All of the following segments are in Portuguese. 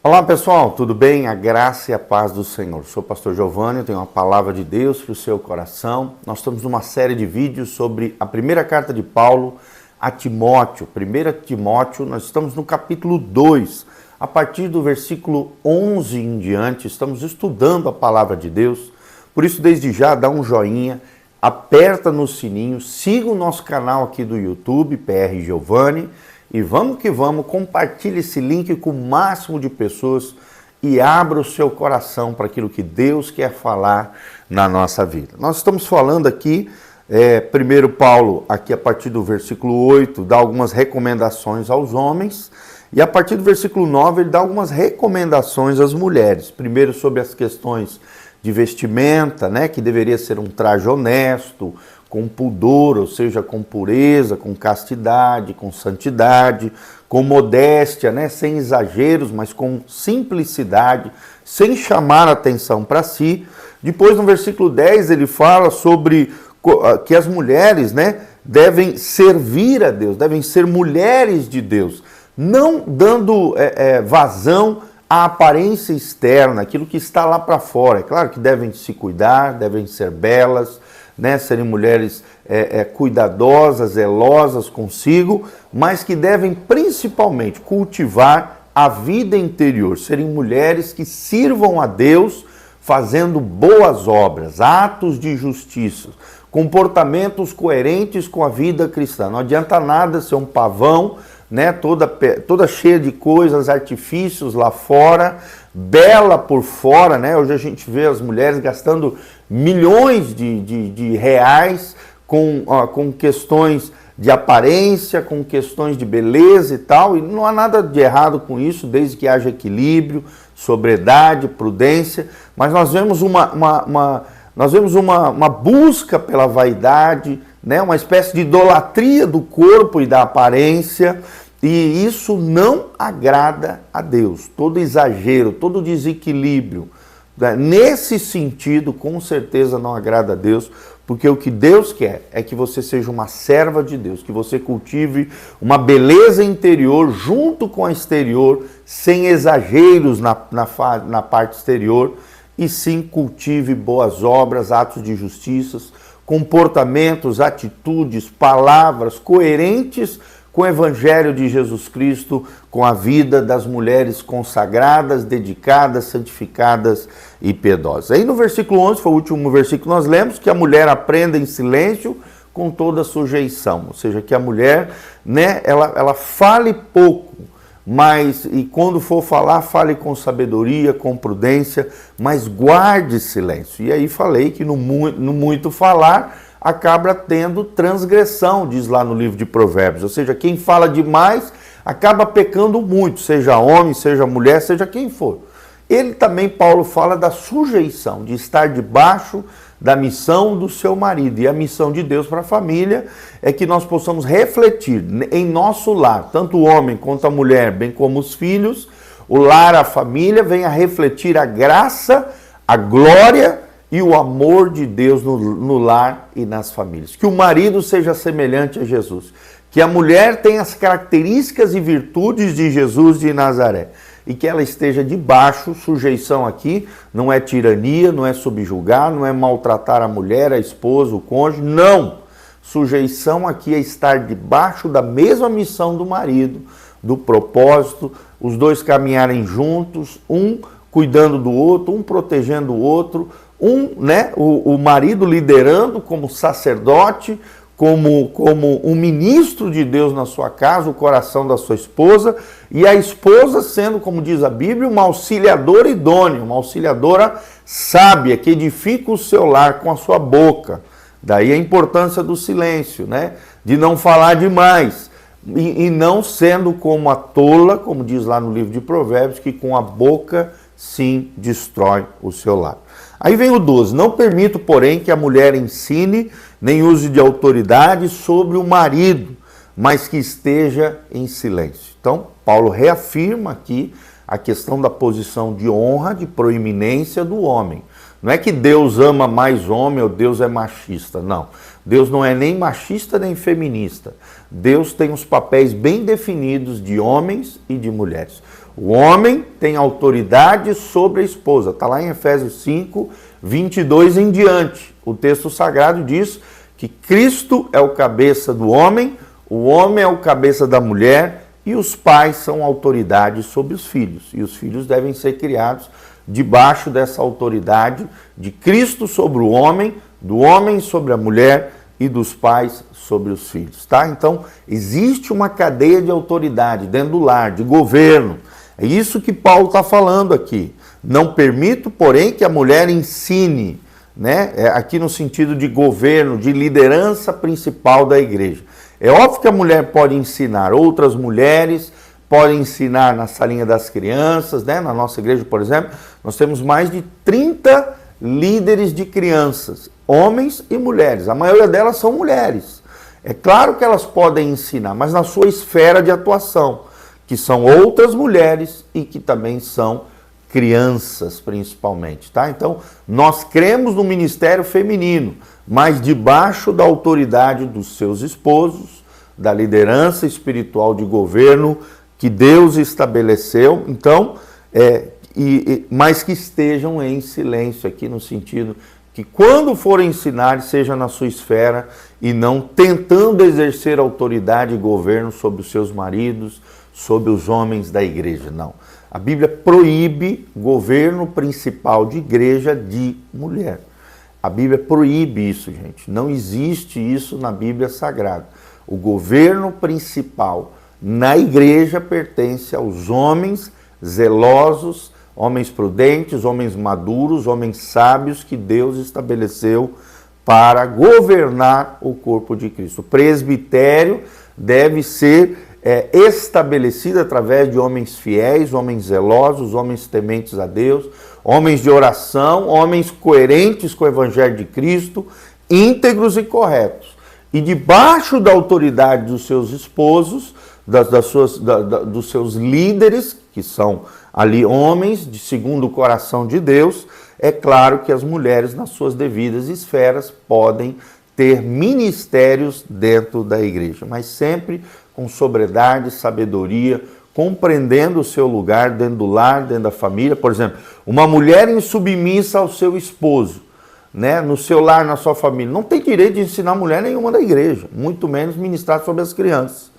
Olá pessoal, tudo bem? A graça e a paz do Senhor. Sou o pastor Giovanni, eu tenho uma palavra de Deus para o seu coração. Nós estamos numa série de vídeos sobre a primeira carta de Paulo a Timóteo. 1 Timóteo, nós estamos no capítulo 2. A partir do versículo 11 em diante, estamos estudando a palavra de Deus. Por isso, desde já, dá um joinha, aperta no sininho, siga o nosso canal aqui do YouTube, PR Giovanni. E vamos que vamos, compartilhe esse link com o máximo de pessoas e abra o seu coração para aquilo que Deus quer falar na nossa vida. Nós estamos falando aqui, primeiro Paulo, aqui a partir do versículo 8, dá algumas recomendações aos homens, e a partir do versículo 9 ele dá algumas recomendações às mulheres. Primeiro sobre as questões de vestimenta, né, que deveria ser um traje honesto, com pudor, ou seja, com pureza, com castidade, com santidade, com modéstia, né? Sem exageros, mas com simplicidade, sem chamar atenção para si. Depois, no versículo 10, ele fala sobre que as mulheres, né, devem servir a Deus, devem ser mulheres de Deus, não dando vazão à aparência externa, aquilo que está lá para fora. É claro que devem se cuidar, devem ser belas, né, serem mulheres cuidadosas, zelosas consigo, mas que devem principalmente cultivar a vida interior, serem mulheres que sirvam a Deus fazendo boas obras, atos de justiça, comportamentos coerentes com a vida cristã. Não adianta nada ser um pavão, né, toda cheia de coisas, artifícios lá fora, bela por fora, né? Hoje a gente vê as mulheres gastando milhões de reais com questões de aparência, com questões de beleza e tal, e não há nada de errado com isso, desde que haja equilíbrio, sobriedade, prudência, mas nós vemos uma busca pela vaidade, né? Uma espécie de idolatria do corpo e da aparência, e isso não agrada a Deus. Todo exagero, todo desequilíbrio, né, nesse sentido, com certeza não agrada a Deus, porque o que Deus quer é que você seja uma serva de Deus, que você cultive uma beleza interior junto com a exterior, sem exageros na parte exterior, e sim cultive boas obras, atos de justiça, comportamentos, atitudes, palavras coerentes com o Evangelho de Jesus Cristo, com a vida das mulheres consagradas, dedicadas, santificadas e piedosas. Aí no versículo 11, foi o último versículo que nós lemos, que a mulher aprenda em silêncio com toda sujeição. Ou seja, que a mulher, né, ela fale pouco, mas, e quando for falar, fale com sabedoria, com prudência, mas guarde silêncio. E aí falei que no muito falar acaba tendo transgressão, diz lá no livro de Provérbios. Ou seja, quem fala demais acaba pecando muito, seja homem, seja mulher, seja quem for. Ele também, Paulo, fala da sujeição, de estar debaixo da missão do seu marido. E a missão de Deus para a família é que nós possamos refletir em nosso lar, tanto o homem quanto a mulher, bem como os filhos, o lar, a família, venha refletir a graça, a glória e o amor de Deus no lar e nas famílias. Que o marido seja semelhante a Jesus, que a mulher tenha as características e virtudes de Jesus de Nazaré, e que ela esteja debaixo. Sujeição aqui não é tirania, não é subjugar, não é maltratar a mulher, a esposa, o cônjuge, não. Sujeição aqui é estar debaixo da mesma missão do marido, do propósito, os dois caminharem juntos, um cuidando do outro, um protegendo o outro, o marido liderando como sacerdote, como um ministro de Deus na sua casa, o coração da sua esposa, e a esposa sendo, como diz a Bíblia, uma auxiliadora idônea, uma auxiliadora sábia, que edifica o seu lar com a sua boca. Daí a importância do silêncio, né? De não falar demais, e não sendo como a tola, como diz lá no livro de Provérbios, que com a boca sim destrói o seu lar. Aí vem o 12, não permito, porém, que a mulher ensine, nem use de autoridade sobre o marido, mas que esteja em silêncio. Então, Paulo reafirma aqui a questão da posição de honra, de proeminência do homem. Não é que Deus ama mais homem ou Deus é machista, não. Deus não é nem machista nem feminista. Deus tem os papéis bem definidos de homens e de mulheres. O homem tem autoridade sobre a esposa. Está lá em Efésios 5, 22 em diante. O texto sagrado diz que Cristo é o cabeça do homem, o homem é o cabeça da mulher e os pais são autoridade sobre os filhos. E os filhos devem ser criados debaixo dessa autoridade de Cristo sobre o homem, do homem sobre a mulher e dos pais sobre os filhos, tá? Então, existe uma cadeia de autoridade dentro do lar, de governo. É isso que Paulo está falando aqui. Não permito, porém, que a mulher ensine, né? Aqui no sentido de governo, de liderança principal da igreja. É óbvio que a mulher pode ensinar, outras mulheres podem ensinar na salinha das crianças, né? Na nossa igreja, por exemplo, nós temos mais de 30 líderes de crianças, homens e mulheres. A maioria delas são mulheres. É claro que elas podem ensinar, mas na sua esfera de atuação, que são outras mulheres e que também são crianças, principalmente, tá? Então, nós cremos no ministério feminino, mas debaixo da autoridade dos seus esposos, da liderança espiritual de governo que Deus estabeleceu, então, mas que estejam em silêncio aqui, no sentido que quando forem ensinar, seja na sua esfera e não tentando exercer autoridade e governo sobre os seus maridos, sobre os homens da igreja, não. A Bíblia proíbe governo principal de igreja de mulher. A Bíblia proíbe isso, gente. Não existe isso na Bíblia Sagrada. O governo principal na igreja pertence aos homens zelosos, homens prudentes, homens maduros, homens sábios que Deus estabeleceu para governar o corpo de Cristo. O presbitério deve ser estabelecido através de homens fiéis, homens zelosos, homens tementes a Deus, homens de oração, homens coerentes com o Evangelho de Cristo, íntegros e corretos. E debaixo da autoridade dos seus esposos, dos seus líderes, que são ali homens de segundo o coração de Deus, é claro que as mulheres nas suas devidas esferas podem ter ministérios dentro da igreja, mas sempre com sobriedade, sabedoria, compreendendo o seu lugar dentro do lar, dentro da família. Por exemplo, uma mulher insubmissa ao seu esposo, né, no seu lar, na sua família, não tem direito de ensinar mulher nenhuma da igreja, muito menos ministrar sobre as crianças,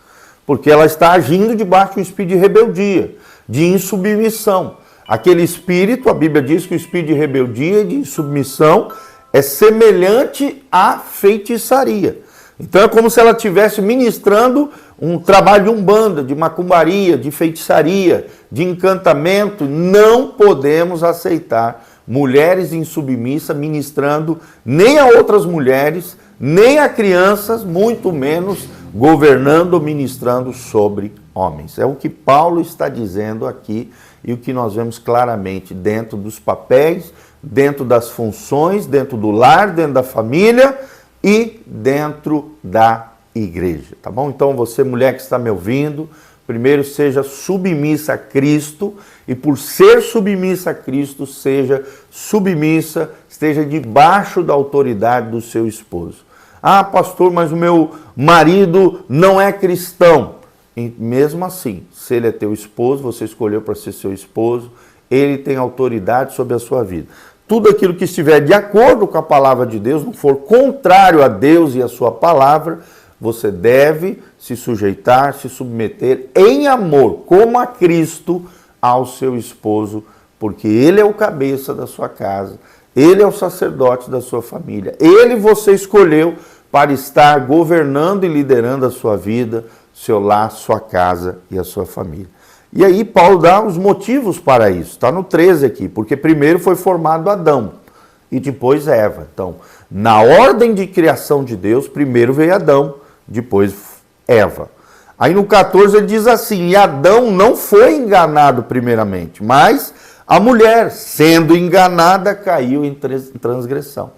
porque ela está agindo debaixo de um espírito de rebeldia, de insubmissão. Aquele espírito, a Bíblia diz que o espírito de rebeldia e de insubmissão é semelhante à feitiçaria. Então é como se ela estivesse ministrando um trabalho de umbanda, de macumbaria, de feitiçaria, de encantamento. Não podemos aceitar mulheres insubmissas ministrando nem a outras mulheres, nem a crianças, muito menos governando ou ministrando sobre homens. É o que Paulo está dizendo aqui e o que nós vemos claramente dentro dos papéis, dentro das funções, dentro do lar, dentro da família e dentro da igreja, tá bom? Então você, mulher que está me ouvindo, primeiro seja submissa a Cristo e por ser submissa a Cristo, seja submissa, esteja debaixo da autoridade do seu esposo. Ah, pastor, mas o meu marido não é cristão. E mesmo assim, se ele é teu esposo, você escolheu para ser seu esposo, ele tem autoridade sobre a sua vida. Tudo aquilo que estiver de acordo com a palavra de Deus, não for contrário a Deus e a sua palavra, você deve se sujeitar, se submeter em amor, como a Cristo, ao seu esposo, porque ele é o cabeça da sua casa, ele é o sacerdote da sua família, ele você escolheu para estar governando e liderando a sua vida, seu lar, sua casa e a sua família. E aí Paulo dá os motivos para isso, está no 13 aqui, porque primeiro foi formado Adão e depois Eva. Então, na ordem de criação de Deus, primeiro veio Adão, depois Eva. Aí no 14 ele diz assim, e Adão não foi enganado primeiramente, mas a mulher, sendo enganada, caiu em transgressão.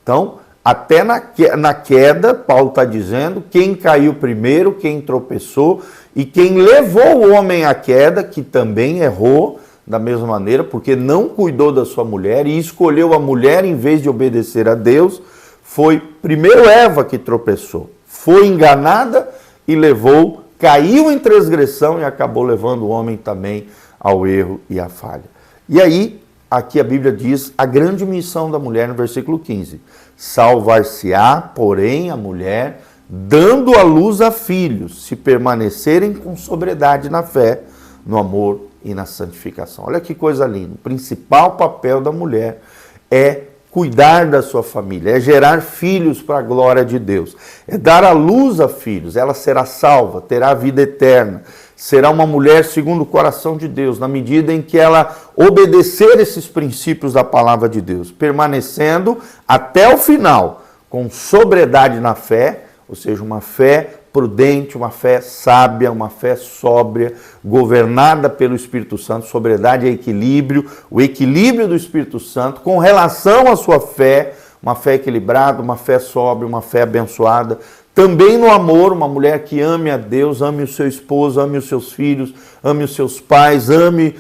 Então, até na queda, Paulo está dizendo, quem caiu primeiro, quem tropeçou, e quem levou o homem à queda, que também errou, da mesma maneira, porque não cuidou da sua mulher e escolheu a mulher em vez de obedecer a Deus. Foi primeiro Eva que tropeçou, foi enganada e caiu em transgressão e acabou levando o homem também ao erro e à falha. E aí, aqui a Bíblia diz a grande missão da mulher no versículo 15. Salvar-se-á, porém, a mulher, dando à luz a filhos, se permanecerem com sobriedade na fé, no amor e na santificação. Olha que coisa linda. O principal papel da mulher é cuidar da sua família, é gerar filhos para a glória de Deus, é dar à luz a filhos. Ela será salva, terá a vida eterna, será uma mulher segundo o coração de Deus, na medida em que ela obedecer esses princípios da palavra de Deus, permanecendo até o final, com sobriedade na fé, ou seja, uma fé prudente, uma fé sábia, uma fé sóbria, governada pelo Espírito Santo. Sobriedade é equilíbrio, o equilíbrio do Espírito Santo com relação à sua fé, uma fé equilibrada, uma fé sóbria, uma fé abençoada. Também no amor, uma mulher que ame a Deus, ame o seu esposo, ame os seus filhos, ame os seus pais, ame,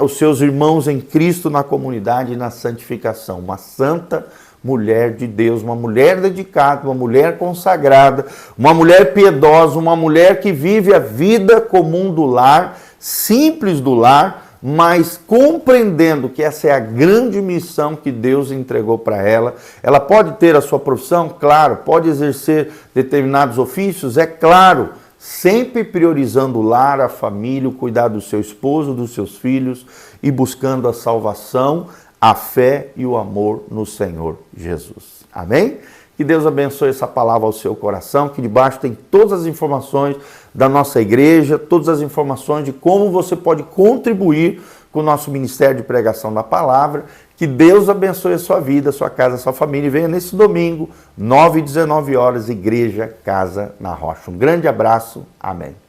os seus irmãos em Cristo na comunidade e na santificação. Uma santa mulher de Deus, uma mulher dedicada, uma mulher consagrada, uma mulher piedosa, uma mulher que vive a vida comum do lar, simples do lar, mas compreendendo que essa é a grande missão que Deus entregou para ela. Ela pode ter a sua profissão, claro, pode exercer determinados ofícios, é claro, sempre priorizando o lar, a família, o cuidado do seu esposo, dos seus filhos e buscando a salvação, a fé e o amor no Senhor Jesus. Amém? Que Deus abençoe essa palavra ao seu coração, que debaixo tem todas as informações da nossa igreja, todas as informações de como você pode contribuir com o nosso ministério de pregação da palavra. Que Deus abençoe a sua vida, a sua casa, a sua família. E venha nesse domingo, 9h e 19 horas, Igreja Casa na Rocha. Um grande abraço. Amém.